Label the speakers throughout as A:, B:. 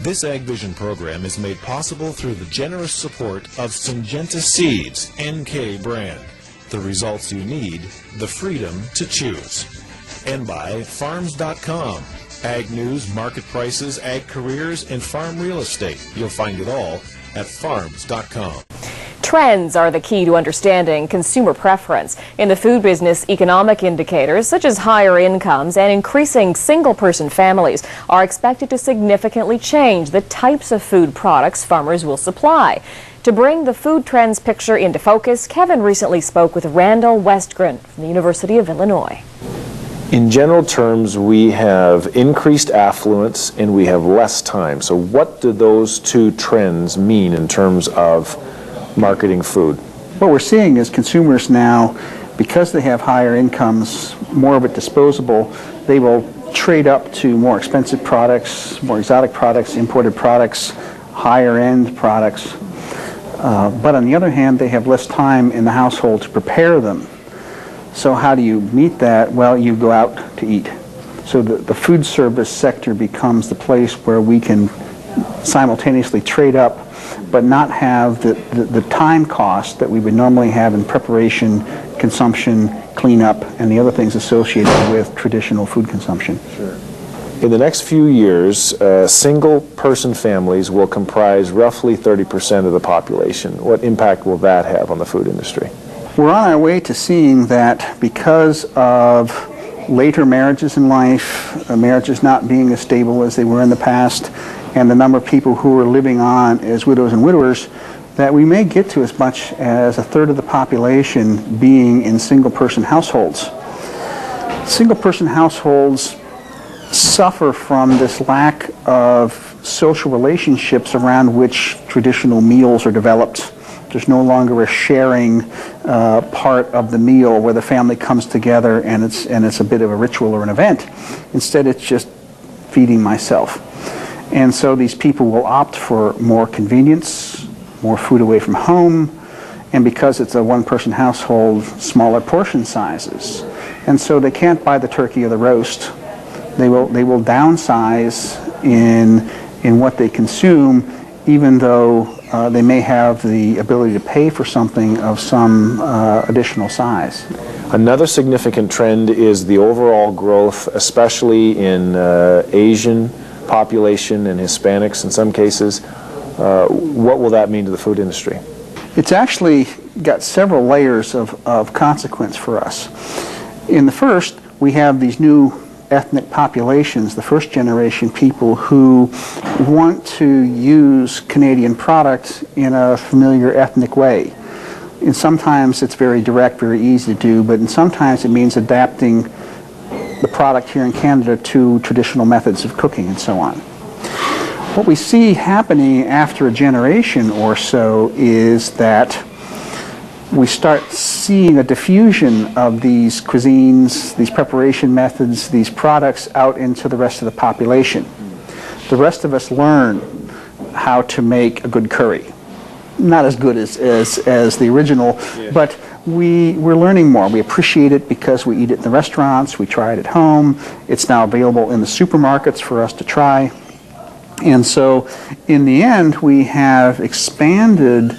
A: This AgVision program is made possible through the generous support of Syngenta Seeds NK brand. The results you need, the freedom to choose. And by Farms.com. Ag news, market prices, ag careers, and farm real estate. You'll find it all at Farms.com.
B: Trends are the key to understanding consumer preference. In the food business, economic indicators such as higher incomes and increasing single-person families are expected to significantly change the types of food products farmers will supply. To bring the food trends picture into focus, Kevin recently spoke with Randall Westgren from the University of Illinois.
C: In general terms, we have increased affluence and we have less time. So what do those two trends mean in terms of marketing food?
D: What we're seeing is consumers now, because they have higher incomes, more of it disposable, they will trade up to more expensive products, more exotic products, imported products, higher end products. But on the other hand, they have less time in the household to prepare them. So how do you meet that? Well, you go out to eat. So the food service sector becomes the place where we can simultaneously trade up but not have the time cost that we would normally have in preparation, consumption, cleanup, and the other things associated with traditional food consumption.
C: Sure. In the next few years, single-person families will comprise roughly 30% of the population. What impact will that have on the food industry?
D: We're on our way to seeing that because of later marriages in life, marriages not being as stable as they were in the past, and the number of people who are living on as widows and widowers, that we may get to as much as a third of the population being in single-person households. Single-person households suffer from this lack of social relationships around which traditional meals are developed. There's no longer a sharing part of the meal where the family comes together and it's a bit of a ritual or an event. Instead, it's just feeding myself. And so these people will opt for more convenience, more food away from home, and because it's a one-person household, smaller portion sizes. And so they can't buy the turkey or the roast. They will downsize in what they consume, even though they may have the ability to pay for something of some additional size.
C: Another significant trend is the overall growth, especially in Asian population and Hispanics in some cases. What will that mean to the food industry?
D: It's actually got several layers of consequence for us. In the first, we have these new ethnic populations, the first generation people who want to use Canadian products in a familiar ethnic way. And sometimes it's very direct, very easy to do, but sometimes it means adapting the product here in Canada to traditional methods of cooking and so on. What we see happening after a generation or so is that we start seeing a diffusion of these cuisines, these preparation methods, these products out into the rest of the population. The rest of us learn how to make a good curry. Not as good as the original, yeah. But we're learning more. We appreciate it because we eat it in the restaurants, we try it at home. It's now available in the supermarkets for us to try. And so in the end, we have expanded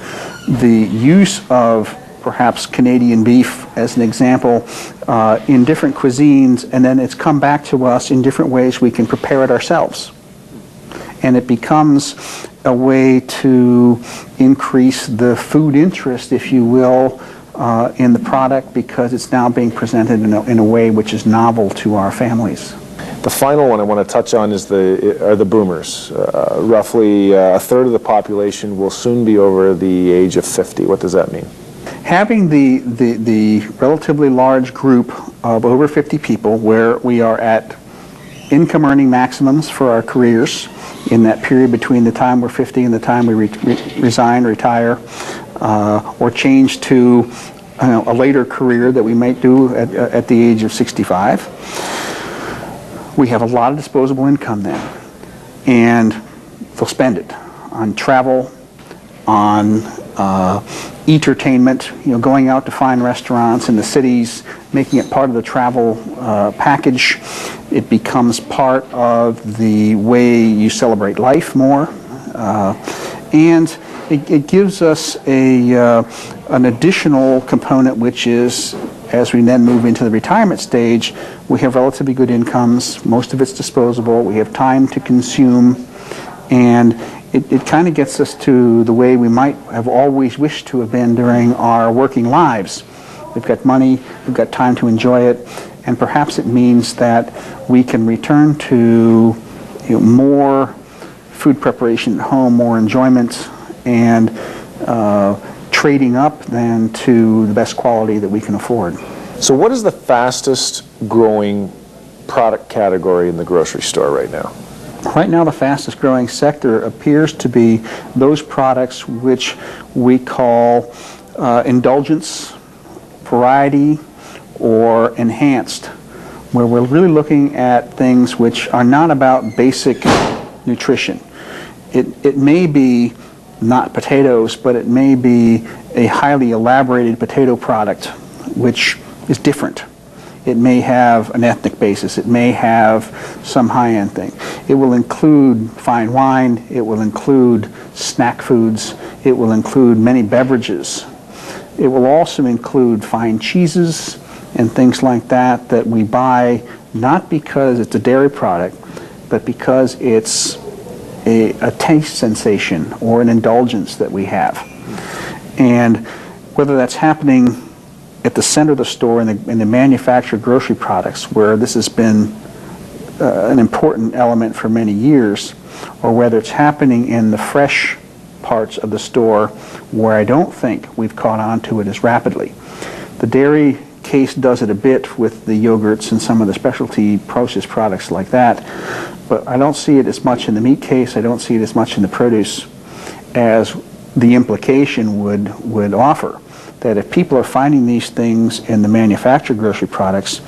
D: the use of perhaps Canadian beef as an example in different cuisines, and then it's come back to us in different ways we can prepare it ourselves. And it becomes a way to increase the food interest, if you will, in the product because it's now being presented in a way which is novel to our families.
C: The final one I want to touch on is the boomers. Roughly a third of the population will soon be over the age of 50. What does that mean?
D: Having the relatively large group of over 50 people where we are at income earning maximums for our careers in that period between the time we're 50 and the time we resign, retire, or change to a later career that we might do at the age of 65. We have a lot of disposable income then, and they'll spend it on travel, on entertainment, going out to fine restaurants in the cities, making it part of the travel package. It becomes part of the way you celebrate life more. And it gives us an additional component, which is, as we then move into the retirement stage, we have relatively good incomes. Most of it's disposable. We have time to consume. And it kind of gets us to the way we might have always wished to have been during our working lives. We've got money, we've got time to enjoy it, and perhaps it means that we can return to more food preparation at home, more enjoyment, and trading up than to the best quality that we can afford.
C: So what is the fastest growing product category in the grocery store right now?
D: Right now, the fastest growing sector appears to be those products which we call indulgence, variety, or enhanced, where we're really looking at things which are not about basic nutrition. It may be not potatoes, but it may be a highly elaborated potato product which is different. It may have an ethnic basis. It may have some high-end thing. It will include fine wine. It will include snack foods. It will include many beverages. It will also include fine cheeses and things like that that we buy not because it's a dairy product, but because it's a taste sensation or an indulgence that we have. And whether that's happening at the center of the store in the manufactured grocery products, where this has been an important element for many years, or whether it's happening in the fresh parts of the store where I don't think we've caught on to it as rapidly. The dairy case does it a bit with the yogurts and some of the specialty processed products like that, but I don't see it as much in the meat case. I don't see it as much in the produce as the implication would offer. That if people are finding these things in the manufactured grocery products,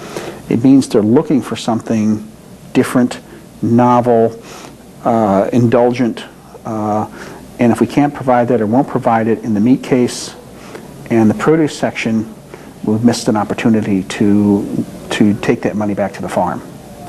D: it means they're looking for something different, novel, indulgent, and if we can't provide that or won't provide it in the meat case and the produce section, we've missed an opportunity to take that money back to the farm.